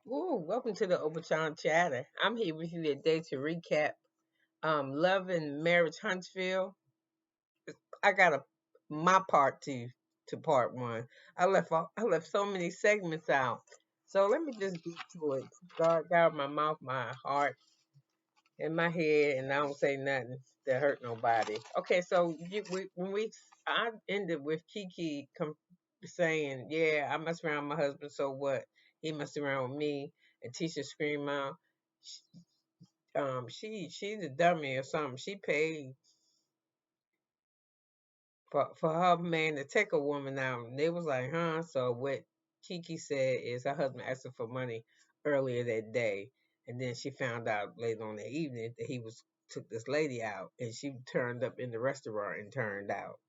Ooh, welcome to the Obachanchatter. I'm here with you today to recap Love and Marriage Huntsville. I got my part to part one. I left so many segments out. So let me just get to it. God my mouth, my heart, and my head, and I don't say nothing that hurt nobody. Okay, so I ended with KeeKee saying, "Yeah, I mess around with my husband, so what? He messed around with me." And Tisha screamed out, she's a dummy or something. She paid for her man to take a woman out. And they was like, huh? So what KeeKee said is her husband asked her for money earlier that day. And then she found out later on that evening that he was took this lady out, and she turned up in the restaurant and turned out.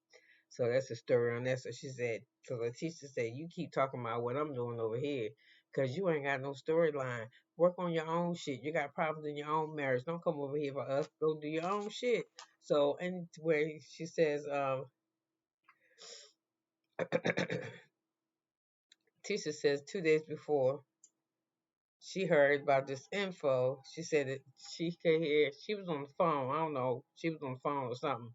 So that's the story on that. So she said, so Letitia said, you keep talking about what I'm doing over here because you ain't got no storyline. Work on your own shit. You got problems in your own marriage. Don't come over here for us. Go do your own shit. So, and where she says, Tisha says 2 days before she heard about this info, she said that she could hear, she was on the phone. I don't know, she was on the phone or something,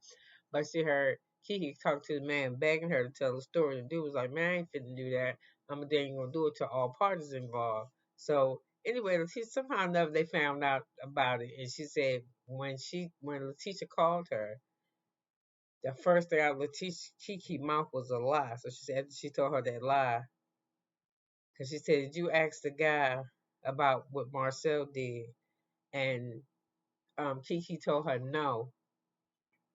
but she heard KeeKee talk to the man, begging her to tell the story. The dude was like, "Man, I ain't finna do that. I'm gonna do it to all parties involved." So anyway, somehow or another they found out about it, and she said when Letitia called her, the first thing out of Letitia KeeKee mouth was a lie. So she said after she told her that lie, because she said, "Did you ask the guy about what Marcel did?" And KeeKee told her no.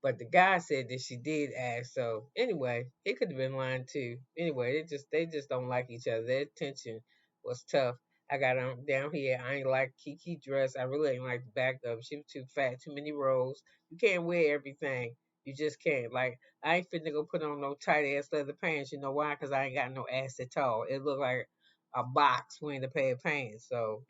But the guy said that she did ask. So anyway, it could have been lying too. Anyway, they just don't like each other. Their tension was tough. I got on down here. I ain't like KeeKee dress. I really ain't like the back of. She was too fat, too many rolls. You can't wear everything. You just can't. Like I ain't finna go put on no tight ass leather pants. You know why? Cause I ain't got no ass at all. It look like a box wearing a pair of pants. So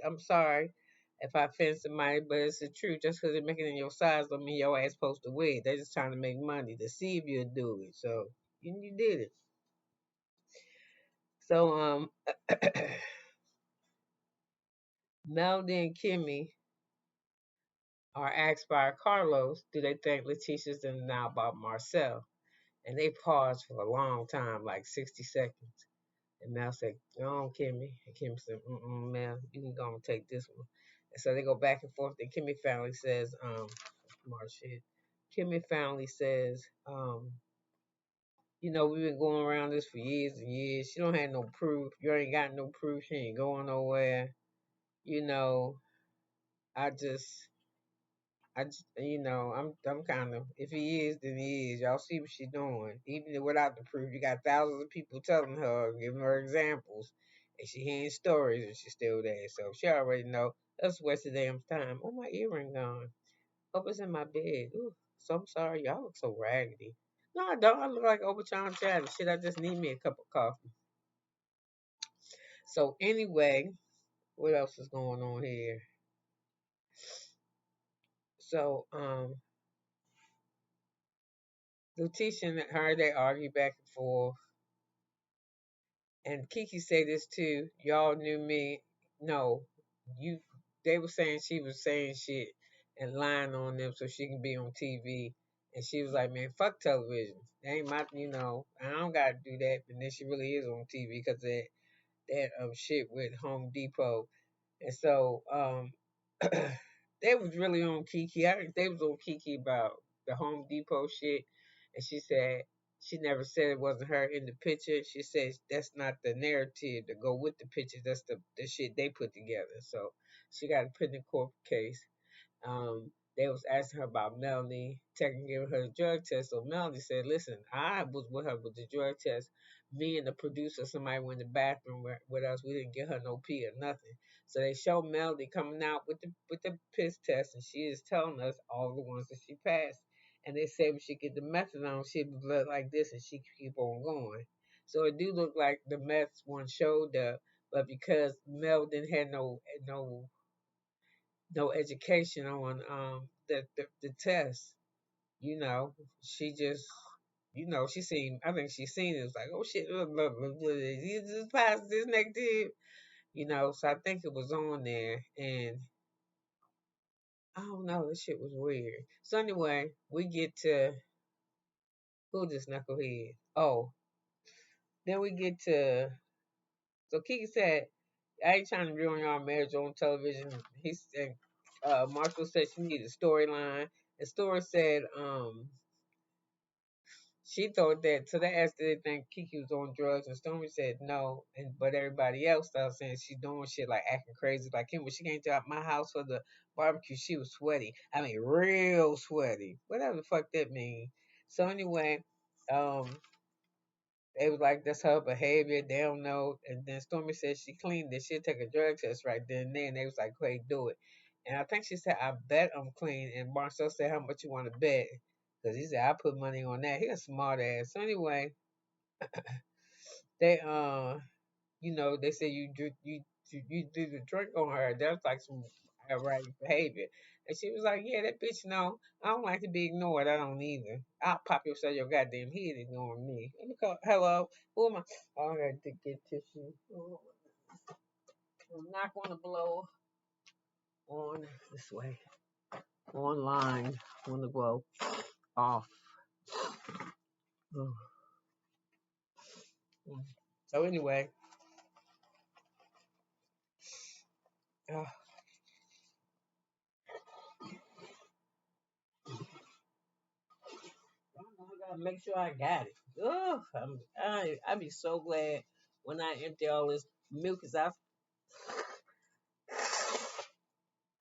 I'm sorry if I offend somebody, but it's the truth. Just because they're making it in your size don't mean your ass supposed to wear it. They're just trying to make money to see if you'll do it. So you did it. So Melody and Kimmy are asked by Carlos, do they think Letitia's in now about Marcel? And they paused for a long time, like 60 seconds. And Mel said, "Go on, Kimmy." And Kimmy said, Mel, you can go and take this one. And so they go back and forth. And Kimmy finally says, smart shit. Kimmy finally says, we've been going around this for years and years. She don't have no proof. You ain't got no proof. She ain't going nowhere. You know, I just, I'm kind of, if he is, then he is. Y'all see what she's doing. Even without the proof, you got thousands of people telling her, giving her examples, and she hearing stories, and she's still there. So she already know. That's waste of damn time. Oh, my earring gone. Hope it's in my bed. Ooh, so I'm sorry. Y'all look so raggedy. No, I don't. I look like Obachanchatter. Shit, I just need me a cup of coffee. So anyway, what else is going on here? So, Letitia and her, they argue back and forth. And KeeKee say this too. Y'all knew me. No, you. They were saying she was saying shit and lying on them so she can be on TV. And she was like, "Man, fuck television. That ain't my. I don't gotta do that." And then she really is on TV because that shit with Home Depot. And so they was really on KeeKee. I think they was on KeeKee about the Home Depot shit, and she said she never said it wasn't her in the picture. She says that's not the narrative to go with the picture. That's the shit they put together. So she got to put in a court case. They was asking her about Melanie taking giving her the drug test. So Melanie said, "Listen, I was with her with the drug test. Me and the producer, somebody went in the bathroom with us. We didn't get her no pee or nothing." So they show Melody coming out with the piss test, and she is telling us all the ones that she passed. And they say when she get the methadone, she'd be blood like this, and she keep on going. So it do look like the meth one showed up, but because Mel didn't have no education on the test, she just she seen, I think she seen it, was like, oh shit, look, he just passed this negative. So I think it was on there, and I don't know, this shit was weird. So anyway, we get to who this knucklehead? Oh, then we get to so KeeKee said, I ain't trying to ruin our marriage on television. He said, Marshall said she needed a storyline. The story said, she thought that, so they asked her if they think KeeKee was on drugs, and Stormy said no, but everybody else started saying she's doing shit like acting crazy. Like him, when she came to my house for the barbecue, she was sweaty. I mean, real sweaty. Whatever the fuck that mean. So anyway, um, they was like, that's her behavior. They don't know. And then Stormy said she cleaned it. She'll take a drug test right then and there. And they was like, hey, do it. And I think she said, I bet I'm clean. And Marcel said, how much you want to bet? Because he said, I put money on that. He a smart ass. So anyway, they they said you did the drink on her. That was like some erratic behavior. And she was like, yeah, that bitch no. I don't like to be ignored. I don't either. I'll pop your goddamn head ignoring me. Let me call hello. Who am I? Oh, I gotta get tissue. Oh, I'm not gonna blow on this way. Online. I wanna blow off. Oh. So anyway, uh, I gotta make sure I got it. Oh, I be so glad when I empty all this milk, cause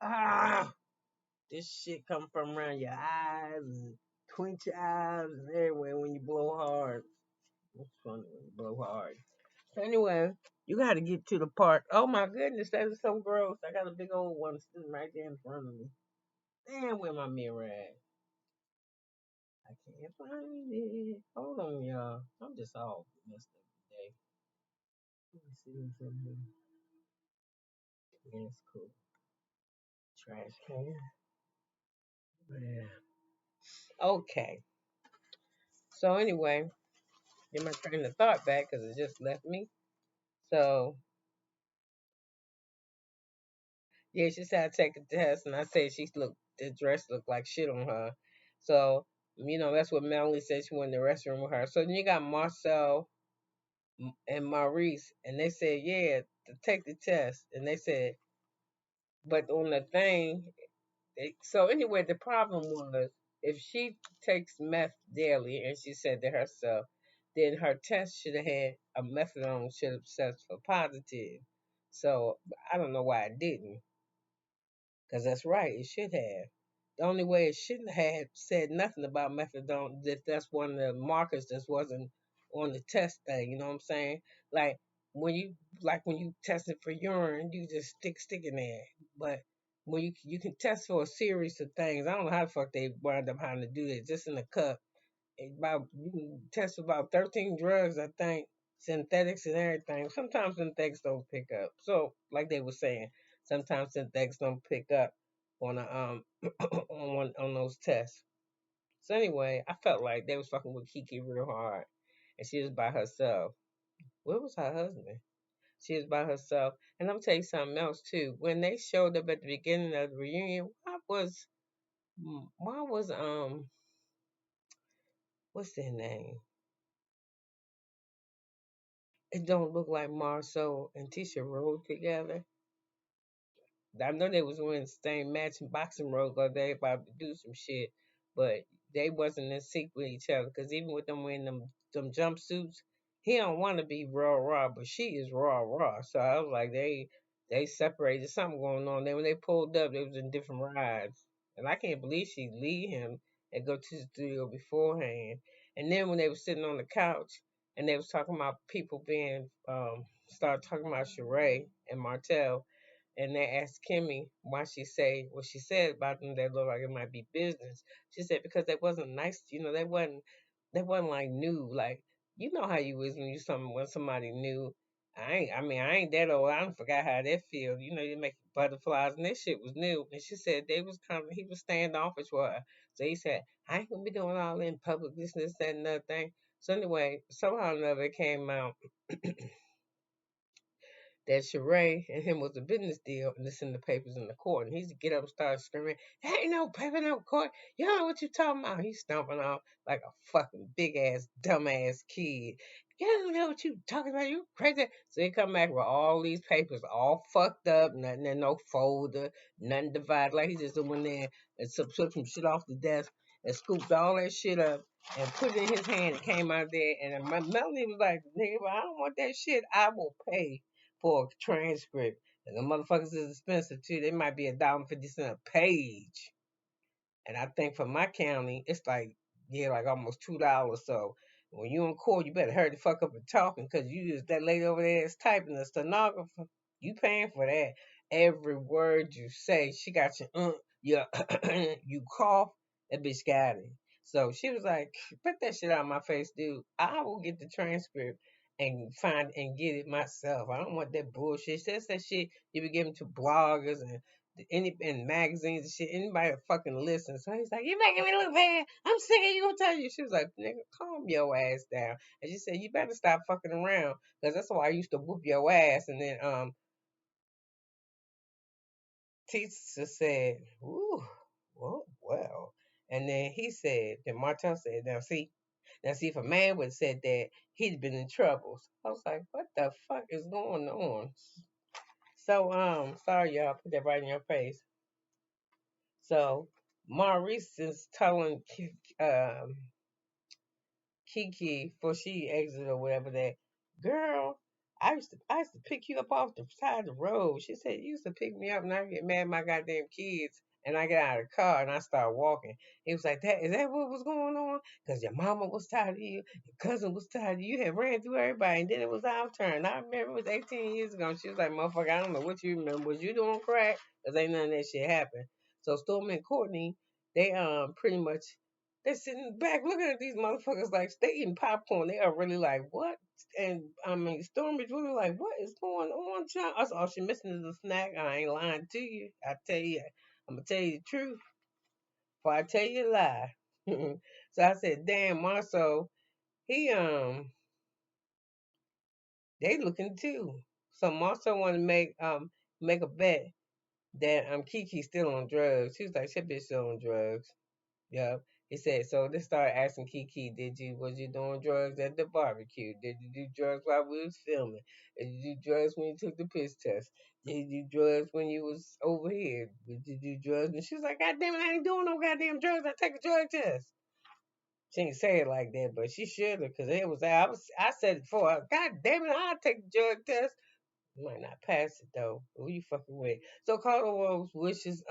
ah this shit come from around your eyes and twinge your eyes and everywhere when you blow hard. It's funny when you blow hard. So anyway, you gotta get to the part. Oh my goodness, that is so gross. I got a big old one sitting right there in front of me. Damn, where my mirror at? I can't find it. Hold on, y'all. I'm just all messed up today. Let me see what's in here. Yeah, it's cool. Trash can. Yeah. Okay. So anyway, get my train of thought back because it just left me. So yeah, she said I take a test, and I said the dress looked like shit on her. So that's what Melanie said. She went in the restroom with her. So then you got Marcel and Maurice, and they said yeah, to take the test, and they said, but on the thing. So anyway, the problem was if she takes meth daily, and she said to herself, then her test should have had a methadone should have set for positive. So I don't know why it didn't, because that's right, it should have. The only way it shouldn't have said nothing about methadone, that's one of the markers that wasn't on the test thing. You know what I'm saying? Like when you when you tested for urine, you just stick in there. But when you can test for a series of things, I don't know how the fuck they wound up having to do that just in a cup. About you can test about 13 drugs, I think, synthetics and everything. Sometimes synthetics don't pick up. So like they were saying, sometimes synthetics don't pick up on a on those tests. So anyway, I felt like they was fucking with KeeKee real hard, and she was by herself. Where was her husband? She was by herself. And I'm gonna tell you something else too. When they showed up at the beginning of the reunion, why was what's their name? It don't look like Marceau and Tisha rode together. I know they was wearing the same matching boxing robes or they about to do some shit, but they wasn't in sync with each other. Cause even with them wearing them jumpsuits, he don't want to be raw, but she is raw. So I was like, they separated. Something going on. Then when they pulled up, they was in different rides, and I can't believe she leave him and go to the studio beforehand. And then when they was sitting on the couch and they was talking about people being start talking about Sheree and Martell, and they asked Kimmy why she say what she said about them that looked like it might be business. She said because they wasn't nice, they wasn't like new. Like you know how you is when you when somebody new. I ain't that old. I don't forgot how that feel. You make butterflies and that shit was new. And she said he was standoffish for her. So he said, I ain't gonna be doing all in public this, that, and another thing. So anyway, somehow or another it came out that Sheree and him was a business deal, and it's in the papers in the court. And he used to get up and start screaming, "There ain't no paper, no court. You don't know what you talking about." He's stomping off like a fucking big ass, dumb ass kid. You don't know what you talking about. You crazy. So he come back with all these papers all fucked up, nothing in no folder, nothing divided. Like he just went there and took some shit off the desk and scooped all that shit up and put it in his hand and came out there. And Melanie was like, "Nigga, I don't want that shit. I will pay for a transcript." And the motherfuckers is expensive too. They might be $1.50 a page. And I think for my county, it's like, yeah, like almost $2. So when you in court, you better hurry the fuck up and talking, because you just, that lady over there is typing, the stenographer. You paying for that. Every word you say, she got your, you cough, that bitch got it. So she was like, "Put that shit out of my face, dude. I will get the transcript and find and get it myself. I don't want that bullshit." That's that shit you be giving to bloggers and any in magazines and shit. Anybody that fucking listen. So he's like, "You making me look bad. I'm sick of you. Gonna tell you." She was like, "Nigga, calm your ass down." And she said, "You better stop fucking around, because that's why I used to whoop your ass." And then teacher said, "Ooh, well." And then he said, then Martell said, now see, if a man would have said that, he'd been in trouble." I was like, "What the fuck is going on?" So sorry y'all, put that right in your face. So Maurice is telling KeeKee before she exited or whatever that, "Girl, I used to pick you up off the side of the road." She said, "You used to pick me up and I get mad at my goddamn kids and I get out of the car and I start walking." He was like, "That is that what was going on? Because your mama was tired of you, your cousin was tired of you, you had ran through everybody, and then it was our turn." I remember it was 18 years ago. And she was like, "Motherfucker, I don't know what you remember. Was you doing crack? Because ain't none of that shit happened." So Stormy and Courtney, they pretty much, they're sitting back looking at these motherfuckers like they eating popcorn. They are really like, "What?" And I mean, Stormy's really like, "What is going on, child?" That's all she missing is a snack. I ain't lying to you. I tell you, I'm gonna tell you the truth before I tell you a lie. So I said, "Damn, Marceau, he they looking too." So Marceau want to make a bet that KeeKee's still on drugs. She was like, "That bitch still on drugs." Yep. He said, so they started asking KeeKee, was you doing drugs at the barbecue? Did you do drugs while we was filming? Did you do drugs when you took the piss test? Did you do drugs when you was over here? Did you do drugs? And she was like, "God damn it, I ain't doing no goddamn drugs. I take a drug test." She didn't say it like that, but she should have, because it was, I said it before, "God damn it, I'll take the drug test." You might not pass it though. Who you fucking with? So Carter Rose wishes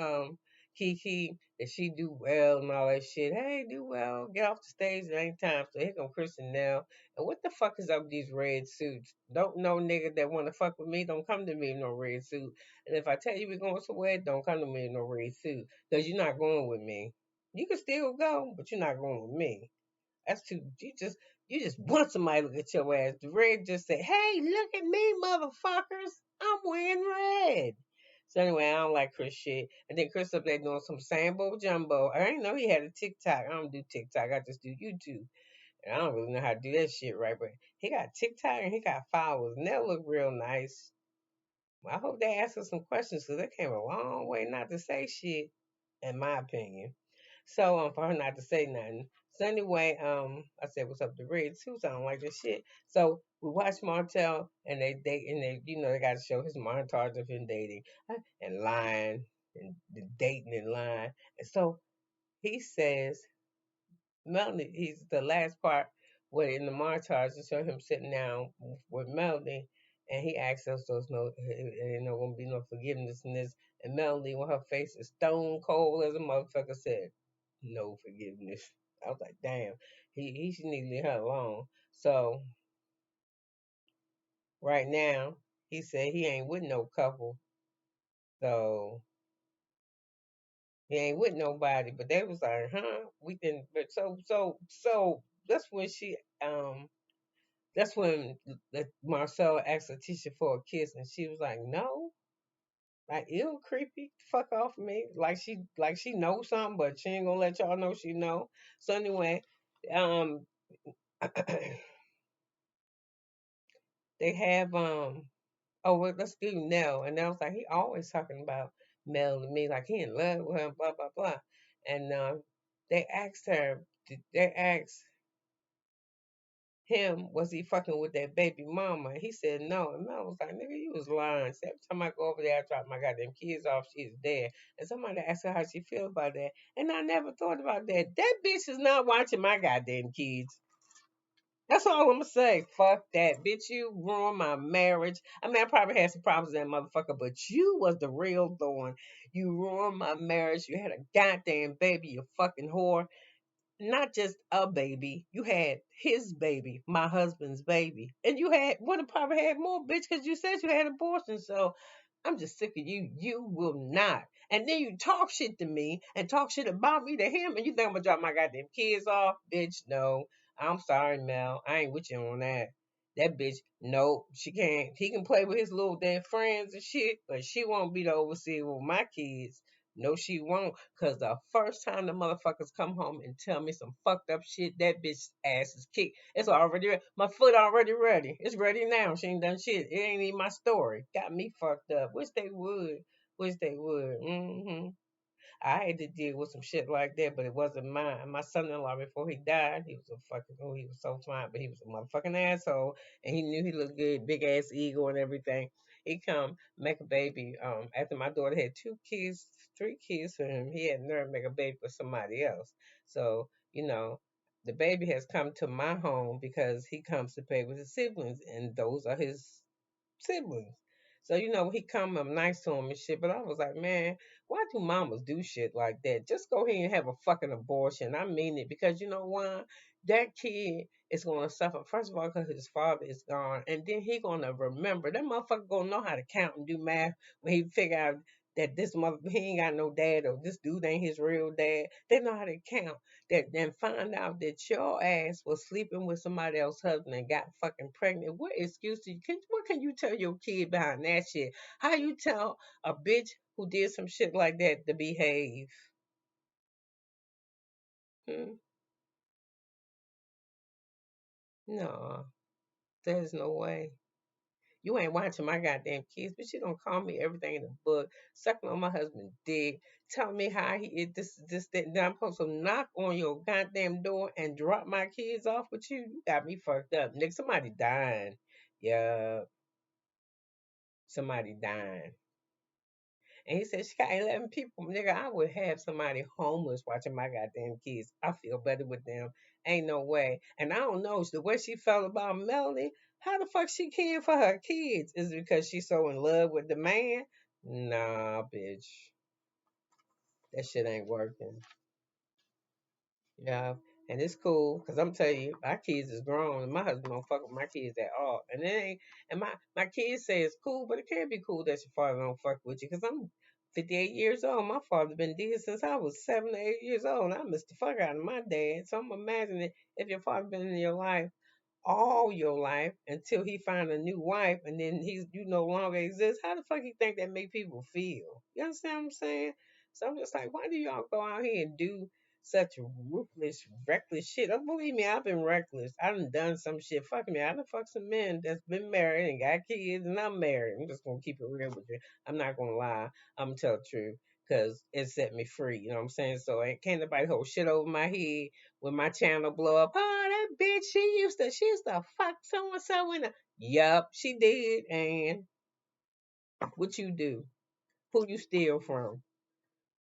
KeeKee that she do well and all that shit. "Hey, do well. Get off the stage at any time." So here come Kristen now. And what the fuck is up with these red suits? Don't know nigga that wanna fuck with me, don't come to me in no red suit. And if I tell you we're going somewhere, don't come to me in no red suit. Because you're not going with me. You can still go, but you're not going with me. That's too. You just want somebody to look at your ass. The red just said, "Hey, look at me, motherfuckers. I'm wearing red." So anyway, I don't like Chris shit. And then Chris up there doing some Sambo Jumbo. I didn't know he had a TikTok. I don't do TikTok. I just do YouTube. And I don't really know how to do that shit right, but he got TikTok and he got followers, and that look real nice. I hope they ask us some questions, because they came a long way not to say shit, in my opinion. So for her not to say nothing. So anyway, I said, "What's up to Red too?" So I don't like this shit. So we watched Martell, and they got to show his montage of him dating and lying and dating and lying. And so he says, Melanie, he's the last part where in the montage to show him sitting down with Melanie, and he asks us, "There's no, ain't no gonna be no forgiveness in this." And Melanie, with her face is stone cold as a motherfucker, said, "No forgiveness." I was like, "Damn, he should need to leave her alone." So right now, he said he ain't with no couple, so he ain't with nobody. But they was like, "Huh?" We can, but so that's when she That's when Marcel asked Letitia for a kiss, and she was like, "No." Like, ew, creepy. Fuck off me. Like she knows something, but she ain't gonna let y'all know she know. So anyway, um, they have oh, well, let's do Nell. And I was like, he always talking about Mel to me, like he in love with her, blah, blah, blah. And they asked her, they asked him, was he fucking with that baby mama? And he said no. And Mel was like, nigga, you was lying. So every time I go over there, I drop my goddamn kids off, she's there. And somebody asked her how she feel about that. And I never thought about that. That bitch is not watching my goddamn kids. That's all I'm gonna say. Fuck that. Bitch, you ruined my marriage. I mean, I probably had some problems with that motherfucker, but you was the real thorn. You ruined my marriage. You had a goddamn baby, you fucking whore. Not just a baby. You had his baby, my husband's baby. And you had would have probably had more, bitch, because you said you had abortion. So I'm just sick of you. You will not. And then you talk shit to me and talk shit about me to him, and you think I'm gonna drop my goddamn kids off? Bitch, no. I'm sorry, Mel. I ain't with you on that. That bitch, nope, she can't. He can play with his little damn friends and shit, but she won't be the overseer with my kids. No, she won't. Cause the first time the motherfuckers come home and tell me some fucked up shit, that bitch ass is kicked. It's already ready. My foot already ready. It's ready now. She ain't done shit. It ain't even my story. Got me fucked up. Wish they would. Wish they would. I had to deal with some shit like that, but it wasn't mine. My son-in-law, before he died, he was a fucking, oh, he was so fine, but he was a motherfucking asshole, and he knew he looked good, big ass ego and everything. He come make a baby. After my daughter had two kids, three kids for him, he had nerve to make a baby for somebody else. So the baby has come to my home because he comes to play with his siblings, and those are his siblings. So he come up nice to him and shit. But I was like, man, why do mamas do shit like that? Just go ahead and have a fucking abortion. I mean it, because you know why? That kid is gonna suffer. First of all, because his father is gone, and then he gonna remember. That motherfucker gonna know how to count and do math when he figure out that this mother he ain't got no dad, or this dude ain't his real dad. They know how to count. That then find out that your ass was sleeping with somebody else's husband and got fucking pregnant. What excuse do you what can you tell your kid behind that shit? How you tell a bitch who did some shit like that to behave? Hmm? No, there's no way. You ain't watching my goddamn kids, but you don't call me everything in the book, sucking on my husband's dick, telling me how he is this, that, and I'm supposed to knock on your goddamn door and drop my kids off with you. You got me fucked up. Nigga, somebody dying. Yeah, somebody dying. And he said, she got 11 people. Nigga, I would have somebody homeless watching my goddamn kids. I feel better with them. Ain't no way. And I don't know, the way she felt about Melanie, how the fuck she caring for her kids? Is it because she's so in love with the man? Nah, bitch. That shit ain't working. Yeah. And it's cool, because I'm telling you, my kids is grown, and my husband don't fuck with my kids at all. And it ain't, and my kids say it's cool, but it can't be cool that your father don't fuck with you, because I'm 58 years old. My father been dead since I was 7 or 8 years old. I missed the fuck out of my dad. So I'm imagining if your father been in your life all your life until he find a new wife, and then you no longer exist. How the fuck you think that make people feel? You understand what I'm saying? So I'm just like, why do y'all go out here and do such ruthless, reckless shit? Oh, believe me, I've been reckless. I done some shit. Fuck me. I done fucked some men that's been married and got kids, and I'm married. I'm just gonna keep it real with you. I'm not gonna lie. I'm gonna tell the truth. Cause it set me free, you know what I'm saying? So ain't can't nobody hold shit over my head when my channel blow up. Oh, that bitch, she used to fuck so and so in the. Yup, she did. And what you do? Who you steal from?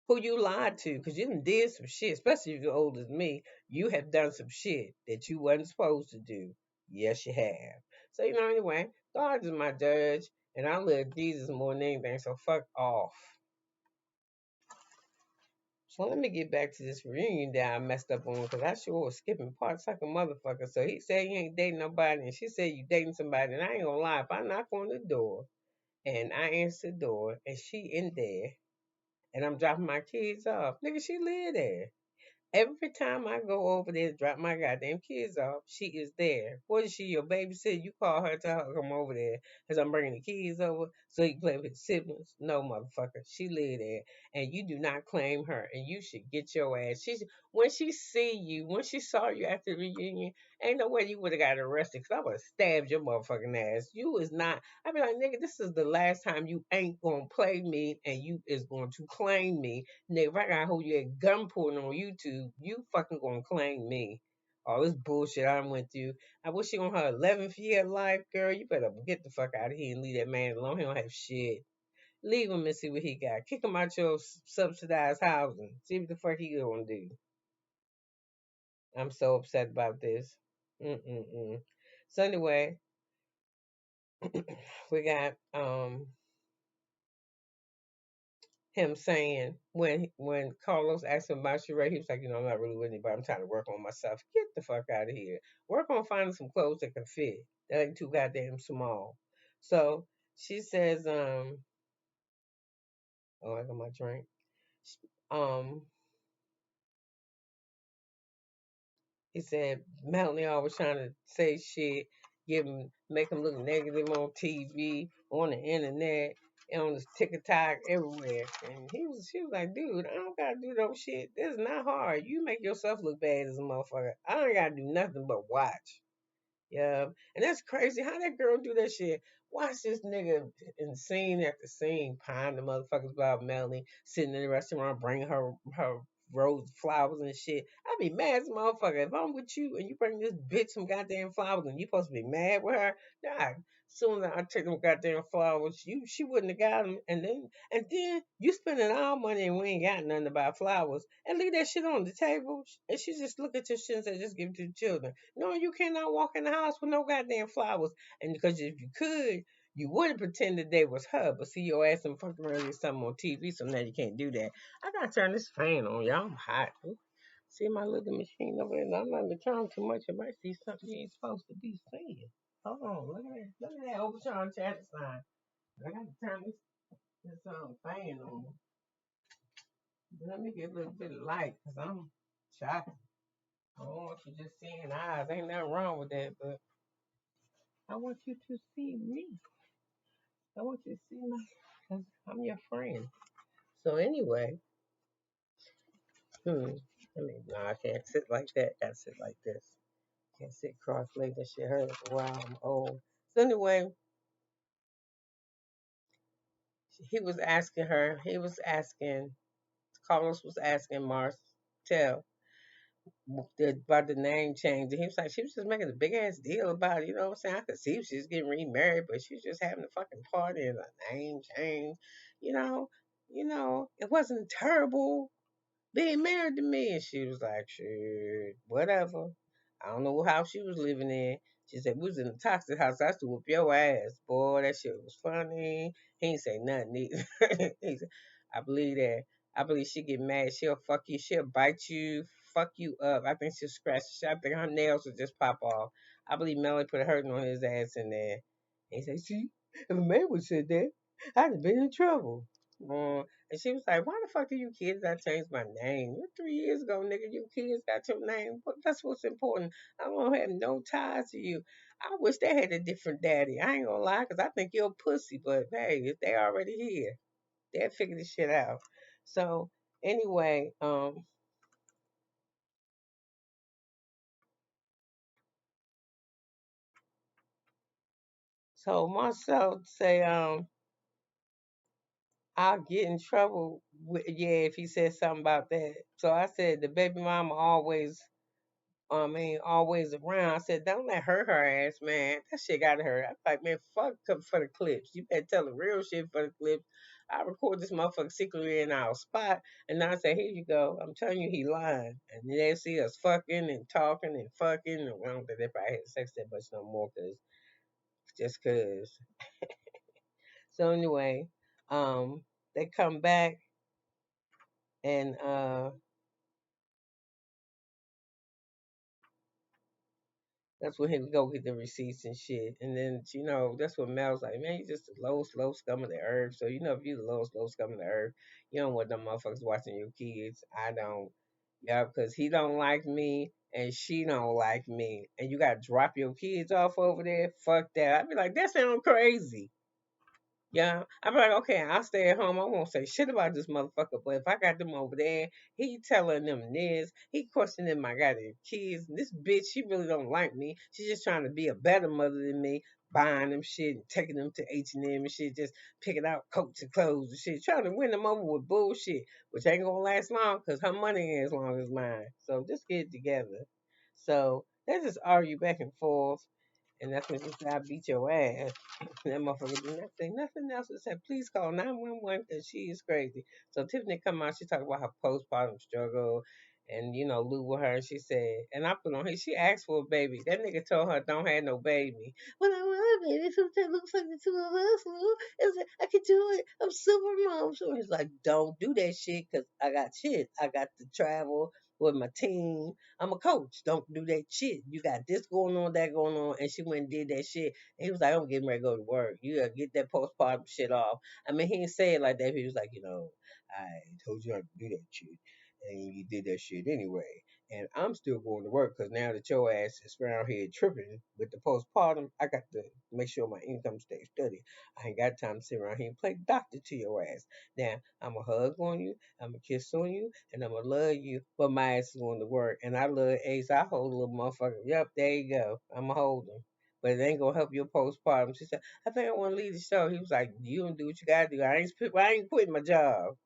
Who you lied to? Because you done did some shit, especially if you're old as me. You have done some shit that you wasn't supposed to do. Yes, you have. So, anyway, God is my judge, and I love Jesus more than anything, so fuck off. So let me get back to this reunion that I messed up on, because I sure was skipping parts like a motherfucker. So he said you ain't dating nobody, and she said you dating somebody, and I ain't gonna lie, if I knock on the door and I answer the door and she in there and I'm dropping my kids off, nigga, she live there. Every time I go over there to drop my goddamn kids off, she is there. What is she, your babysitter? You call her, tell her to come over there because I'm bringing the kids over so you can play with his siblings. No, motherfucker. She live there and you do not claim her and you should get your ass. When she see you, when she saw you at the reunion, ain't no way you would have got arrested because I would have stabbed your motherfucking ass. You is not. I be like, nigga, this is the last time you ain't gonna play me and you is going to claim me. Nigga, if I gotta hold you at gunpoint on YouTube, you fucking gonna claim me. All this bullshit I went through. I wish she on her 11th year of life, girl. You better get the fuck out of here and leave that man alone. He don't have shit. Leave him and see what he got. Kick him out your subsidized housing. See what the fuck he gonna do. I'm so upset about this. Mm-mm-mm. So anyway, we got him saying when Carlos asked him about Sheree, he was like, I'm not really with anybody. I'm trying to work on myself. Get the fuck out of here. Work on finding some clothes that can fit. That ain't too goddamn small. So she says, oh, I got my drink. Um, he said Melanie always trying to say shit, make him look negative on TV, on the internet, and on the TikTok, everywhere. And she was like, dude, I don't gotta do no shit. This is not hard. You make yourself look bad as a motherfucker. I don't gotta do nothing but watch. Yeah, and that's crazy. How that girl do that shit? Watch this nigga in scene after scene, pine the motherfuckers about Melanie sitting in the restaurant, bringing her rose flowers and shit. I be mad as a motherfucker if I'm with you and you bring this bitch some goddamn flowers and you supposed to be mad with her. Nah, soon as I take them goddamn flowers, she wouldn't have got them. And then you spending our money and we ain't got nothing about flowers and leave that shit on the table. And she just look at your shit and say, just give it to the children. No, you cannot walk in the house with no goddamn flowers. And because if you could, you would have pretended they was her. But see, your ass and fucking around with something on TV, so now you can't do that. I gotta turn this fan on, y'all. I'm hot. Ooh. See my little machine over there. I'm not turning too much. I might see something you ain't supposed to be seeing. Hold on, look at that. Look at that Obachanchatter sign. I gotta turn this fan on. Let me get a little bit of light, cause I'm shocked. I don't want you just seeing eyes. Ain't nothing wrong with that, but I want you to see me. I want you to see my, cause I'm your friend. So anyway, no, I can't sit like that. I gotta sit like this. Can't sit cross-legged. That shit hurts. Wow, I'm old. So anyway, Carlos was asking Martell about the name change. And he was like, she was just making a big ass deal about it. You know what I'm saying? I could see she was getting remarried, but she was just having a fucking party and a name change. You know, it wasn't terrible being married to me. And she was like, shit, whatever. I don't know what house she was living in. She said, we was in a toxic house. I used to whoop your ass. Boy, that shit was funny. He ain't say nothing either. He said, I believe that. I believe she get mad. She'll fuck you. She'll bite you, fuck you up. I think she'll scratch the shit. I think her nails will just pop off. I believe Melly put a hurting on his ass in there. And he said, see, if a man would said that, I'd have been in trouble. And she was like, why the fuck do you kids not change my name? What 3 years ago, nigga, you kids got your name. But that's what's important. I don't have no ties to you. I wish they had a different daddy. I ain't gonna lie, because I think you're a pussy. But hey, if they already here, they'll figure this shit out. So anyway, so Marcel say, I'll get in trouble with, yeah, if he says something about that. So I said the baby mama always around. I said, don't let her ass, man. That shit got to her. I'm like, man, fuck for the clips. You better tell the real shit for the clips. I record this motherfucker secretly in our spot, and I say, here you go. I'm telling you, he lying. And they see us fucking and talking and fucking. And I don't think they probably had sex that much no more, just cause. So anyway, they come back and that's when he would go get the receipts and shit. And then, that's what Mel's like, man, you just the low scum of the earth. So, if you the low scum of the earth, you don't want them motherfuckers watching your kids. I don't. Yeah, because he don't like me and she don't like me, and you gotta drop your kids off over there. Fuck that. I'd be like, that sounds crazy. Yeah, I'm like, okay, I'll stay at home. I won't say shit about this motherfucker. But if I got them over there, he telling them this, he questioning my goddamn kids. This bitch, she really don't like me. She's just trying to be a better mother than me, buying them shit and taking them to H&M and shit, just picking out coats and clothes and shit, trying to win them over with bullshit, which ain't gonna last long because her money ain't as long as mine. So just get it together. So they just argue back and forth. And that's when she said, I beat your ass. That motherfucker did not say nothing else. It said, please call 911 because she is crazy. So Tiffany come out, she talked about her postpartum struggle and, Lou with her. And she said, and I put on her, she asked for a baby. That nigga told her, don't have no baby. Well, I want a baby. Sometimes looks like the two of us, Lou. It's like, I can do it. I'm super mom. So he's like, don't do that shit because I got shit. I got to travel with my team. I'm a coach. Don't do that shit. You got this going on, that going on. And she went and did that shit. And he was like, I'm getting ready to go to work. You gotta get that postpartum shit off. I mean, he didn't say it like that. He was like, I told you not to do that shit. And you did that shit anyway. And I'm still going to work because now that your ass is around here tripping with the postpartum, I got to make sure my income stays steady. I ain't got time to sit around here and play doctor to your ass. Now, I'm going to hug on you, I'm going to kiss on you, and I'm going to love you, but my ass is going to work. And I love Ace. I hold a little motherfucker. Yep, there you go. I'm going to hold him. But it ain't going to help your postpartum. She said, I think I want to leave the show. He was like, you don't do what you got to do. I ain't quitting my job.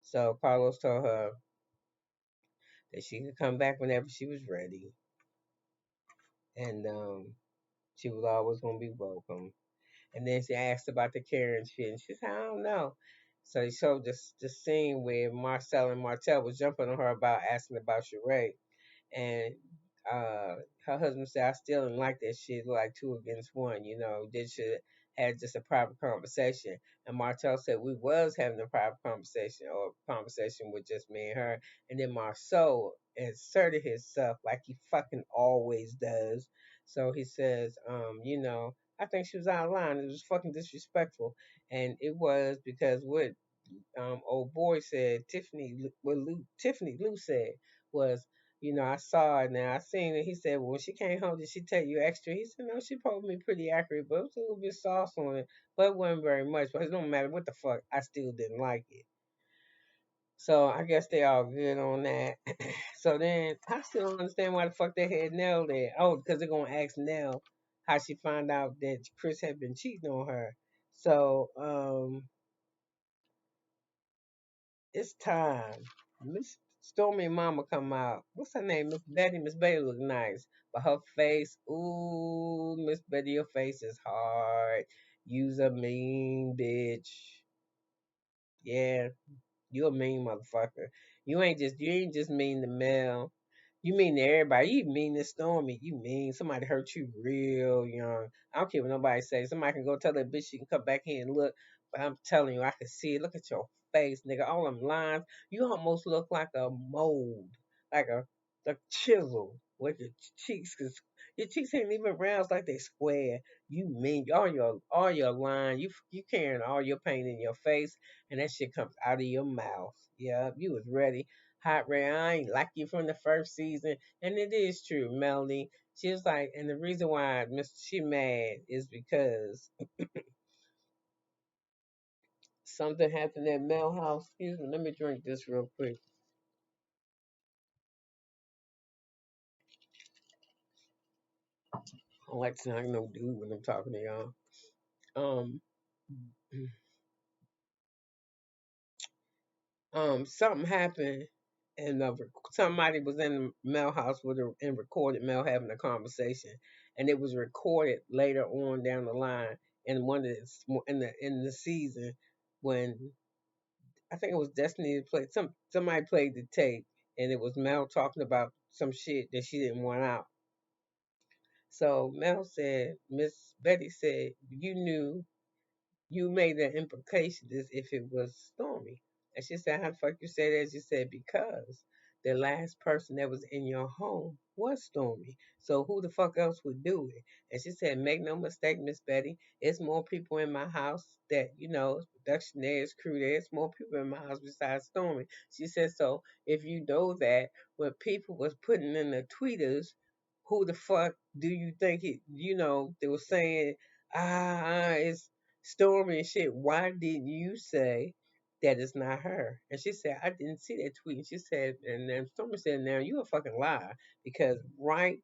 So Carlos told her that she could come back whenever she was ready. And she was always going to be welcome. And then she asked about the Karen shit, and she said, I don't know. So they showed this scene where Marcel and Martell was jumping on her about asking about Sheree. And uh, her husband said, I still didn't like that shit, like two against one, They should had just a private conversation. And Martell said we was having a private conversation or conversation with just me and her. And then Marceau inserted himself like he fucking always does. So he says, I think she was out of line. It was fucking disrespectful. And it was because what old boy said, Tiffany Lou said was, I saw it now. I seen it. He said, well, when she came home, did she tell you extra? He said, no, she told me pretty accurate, but it was a little bit sauce on it, but it wasn't very much. But it don't matter what the fuck. I still didn't like it. So I guess they all good on that. So then I still don't understand why the fuck they had Nell there. Oh, because they're gonna ask Nell how she found out that Chris had been cheating on her. So it's time. Miss Stormy Mama come out. What's her name? Miss Betty. Miss Betty look nice. But her face, ooh, Miss Betty, your face is hard. You's a mean bitch. Yeah, you a mean motherfucker. You ain't just mean to Mel. You mean to everybody. You mean to Stormy. You mean somebody hurt you real young. I don't care what nobody say. Somebody can go tell that bitch she can come back here and look. But I'm telling you, I can see it. Look at your face, nigga. All them lines. You almost look like a mold. Like a chisel. With your cheeks. Cause your cheeks ain't even round. It's like they square. You mean all your line. You carrying all your pain in your face, and that shit comes out of your mouth. Yeah, you was ready. Hot Ray, I ain't like you from the first season. And it is true, Melody. She was like, and the reason why she mad is because something happened at Mel House. Excuse me, let me drink this real quick. I like to not no dude when I'm talking to y'all. Um, something happened, and somebody was in Mel house with her and recorded Mel having a conversation, and it was recorded later on down the line in one of in the season when I think it was Destiny that played somebody played the tape, and it was Mel talking about some shit that she didn't want out. So Mel said, Miss Betty said, you knew you made the implication as if it was Stormy. And she said, how the fuck you say that? She said, because the last person that was in your home was Stormy. So who the fuck else would do it? And she said, make no mistake, Miss Betty, it's more people in my house that, production there's crew there's more people in my house besides Stormy. She said, so if you know that when people was putting in the tweeters, who the fuck do you think they were saying, it's Stormy and shit. Why didn't you say that it's not her? And she said, I didn't see that tweet. And she said, and then Stormy said, now you a fucking liar because right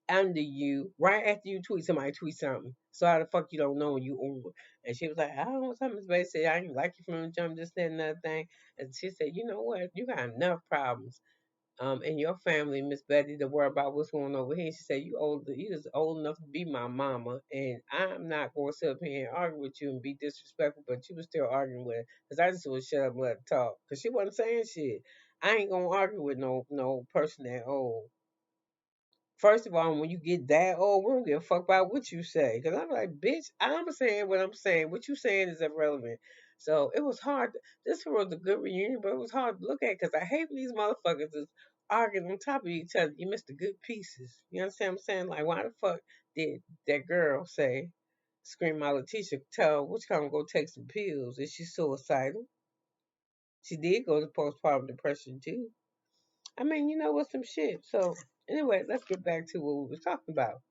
under you, right after you tweet, somebody tweet something. So how the fuck you don't know when you on? And she was like, I don't know something. Miss Bay said, I didn't like you from the jump, this, that, and another thing. And she said, you know what? You got enough problems in your family, Miss Betty, to worry about what's going on over here. She said, you just old enough to be my mama, and I'm not going to sit up here and argue with you and be disrespectful, but you was still arguing with her, because I just would shut up and let her talk, because she wasn't saying shit. I ain't going to argue with no person that old. First of all, when you get that old, we don't give a fuck about what you say. Because I'm like, bitch, I'm saying what I'm saying. What you saying is irrelevant. So it was hard. This was a good reunion, but it was hard to look at because I hate when these motherfuckers is arguing on top of each other. You missed the good pieces. You understand what I'm saying? Like, why the fuck did that girl say, scream out Letitia, tell which come go take some pills? Is she suicidal? She did go to postpartum depression too. I mean, what's some shit. So anyway, let's get back to what we were talking about.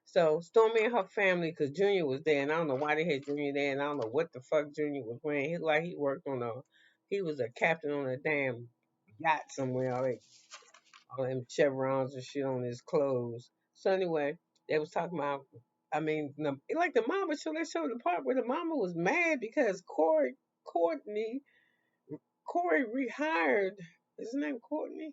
So Stormy and her family, because Junior was there, and I don't know why they had Junior there, and I don't know what the fuck Junior was wearing. He worked on he was a captain on a damn yacht somewhere. All them chevrons and shit on his clothes. So anyway, they was talking about. I mean, like the mama show, they showed the part where the mama was mad because Courtney, Corey rehired. Is his name Courtney?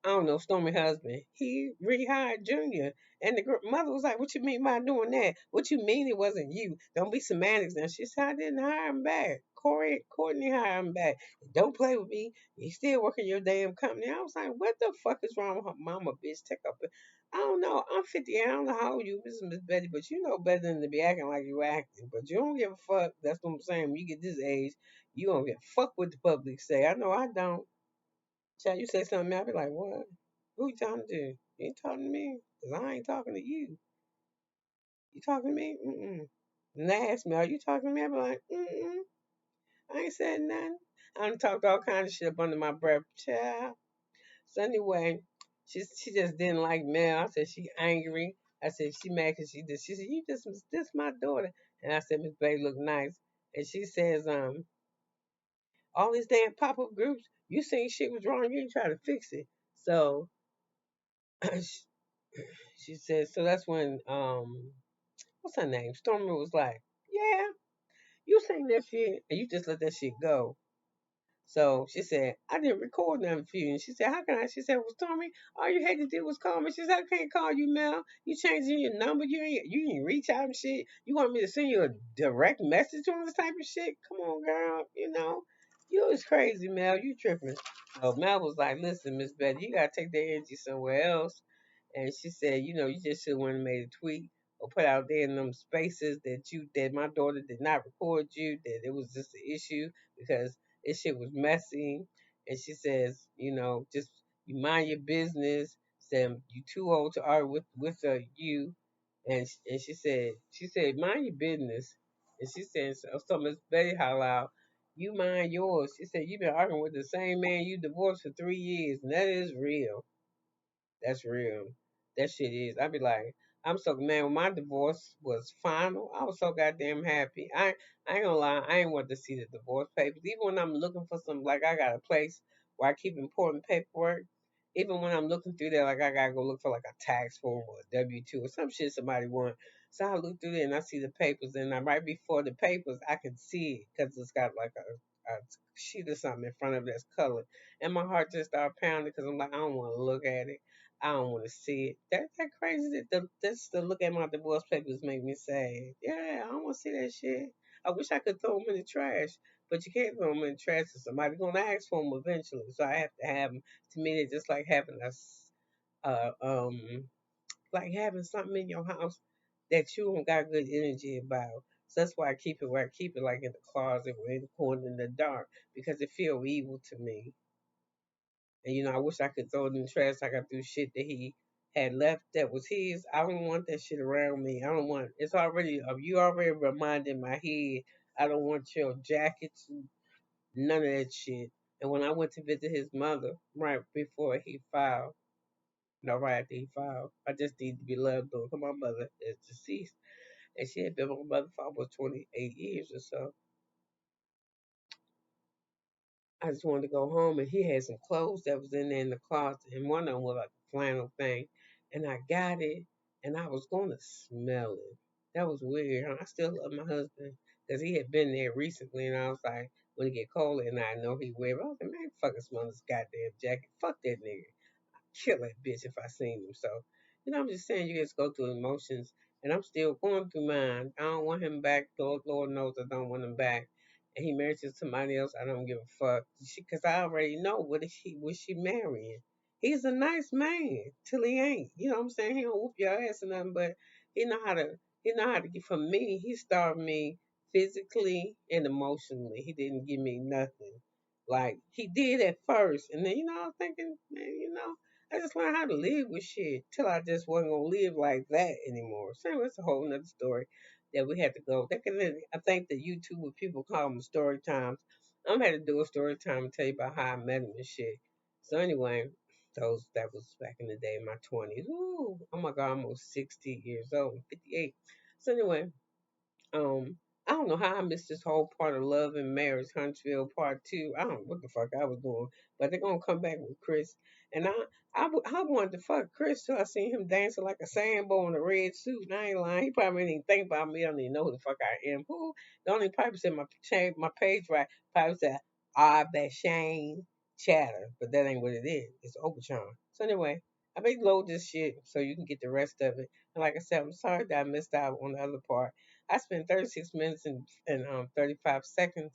I don't know, Stormy husband. He rehired Junior. And the mother was like, what you mean by doing that? What you mean it wasn't you? Don't be semantics. And she said, I didn't hire him back. Courtney hired him back. Don't play with me. You still working your damn company. I was like, what the fuck is wrong with her mama, bitch? Take up. I don't know. I'm 50. I don't know how old you is, Miss Betty, but you know better than to be acting like you acting. But you don't give a fuck. That's what I'm saying. When you get this age, you don't give a fuck what the public say. I know I don't. Child, you say something, I'll be like, what? Who you talking to? You ain't talking to me, because I ain't talking to you. You talking to me? Mm-mm. And they ask me, are you talking to me? I'll be like, mm-mm. I ain't said nothing. I done talked all kind of shit up under my breath, child. So anyway, she just didn't like Mel. I said she angry. I said she mad because she did. She said, you just this my daughter. And I said, Miss Bay look nice. And she says, all these damn pop-up groups, you saying shit was wrong, you ain't trying to fix it. So she said, so that's when what's her name? Stormy was like, yeah, you sing that shit and you just let that shit go. So she said, I didn't record nothing for you. And she said, how can I? She said, well, Stormy, all you had to do was call me. She said, I can't call you, Mel. You changing your number. You ain't reach out and shit. You want me to send you a direct message on this type of shit? Come on, girl. You was crazy, Mel. You tripping. So Mel was like, listen, Miss Betty, you got to take that energy somewhere else. And she said, you just should have went and made a tweet or put out there in them spaces that my daughter did not record you, that it was just an issue because this shit was messy. And she says, just you mind your business. Said you too old to argue with you. And she said, mind your business. And she said, so Miss Betty holler out, you mind yours. She said, you've been arguing with the same man you divorced for 3 years, and that is real. That's real. That shit is. I be like, I'm so man. When my divorce was final, I was so goddamn happy. I ain't gonna lie. I ain't want to see the divorce papers. Even when I'm looking for some, like I got a place where I keep important paperwork. Even when I'm looking through there, like I gotta go look for like a tax form or a W-2 or some shit somebody want. So I look through there and I see the papers, and right before the papers, I can see it because it's got like a sheet or something in front of it that's colored, and my heart just started pounding because I'm like, I don't want to look at it. I don't want to see it. That crazy that just to look at my divorce papers make me say, yeah, I don't want to see that shit. I wish I could throw them in the trash, but you can't throw them in the trash because somebody's gonna ask for them eventually. So I have to have them. To me, they're just like having uh, um, like having something in your house that you don't got good energy about. So that's why I keep it where I keep it, like in the closet or in the corner in the dark, because it feel evil to me. And I wish I could throw it in the trash like I threw shit that he had left that was his. I don't want that shit around me. I don't want it's already you already reminded my head. I don't want your jackets, none of that shit. And when I went to visit his mother right before he filed, no, right after he filed, I just need to be loved on. 'Cause my mother is deceased, and she had been my mother for almost 28 years or so. I just wanted to go home, and he had some clothes that was in there in the closet, and one of them was like a flannel thing, and I got it, and I was going to smell it. That was weird. Huh? I still love my husband because he had been there recently, and I was like, when it get colder, and I know he wear, it, I was like, man, fucking smell this goddamn jacket. Fuck that nigga, kill that bitch if I seen him. So, I'm just saying you just go through emotions, and I'm still going through mine. I don't want him back. Lord knows I don't want him back. And he married to somebody else. I don't give a fuck because I already know what is she was she marrying. He's a nice man till he ain't. You know what I'm saying? He don't whoop your ass or nothing, but he know how to. He know how to get from me. He starved me physically and emotionally. He didn't give me nothing. Like he did at first, and then I'm thinking, man, I just learned how to live with shit till I just wasn't gonna live like that anymore. So it's a whole nother story that we had to go. I think the YouTube what people call them story times. I'm had to do a story time and tell you about how I met him and shit. So anyway, that was back in the day in my 20s. Ooh, oh my god, almost 60 years old, 58. So anyway, um, I don't know how I missed this whole part of Love and Marriage, Huntsville Part Two. I don't know what the fuck I was doing, but they're gonna come back with Chris, and I wanted to fuck Chris till I seen him dancing like a sambo in a red suit. And I ain't lying. He probably didn't even think about me. I don't even know who the fuck I am. Who? The only probably said my page right. Probably said Obachanchatter, but that ain't what it is. It's Obachan. So anyway, I may load this shit so you can get the rest of it. And like I said, I'm sorry that I missed out on the other part. I spent 36 minutes and 35 seconds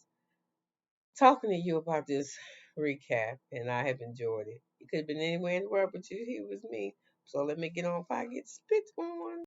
talking to you about this recap, and I have enjoyed it. It could have been anywhere in the world, but you here with me. So let me get on if I get spit on.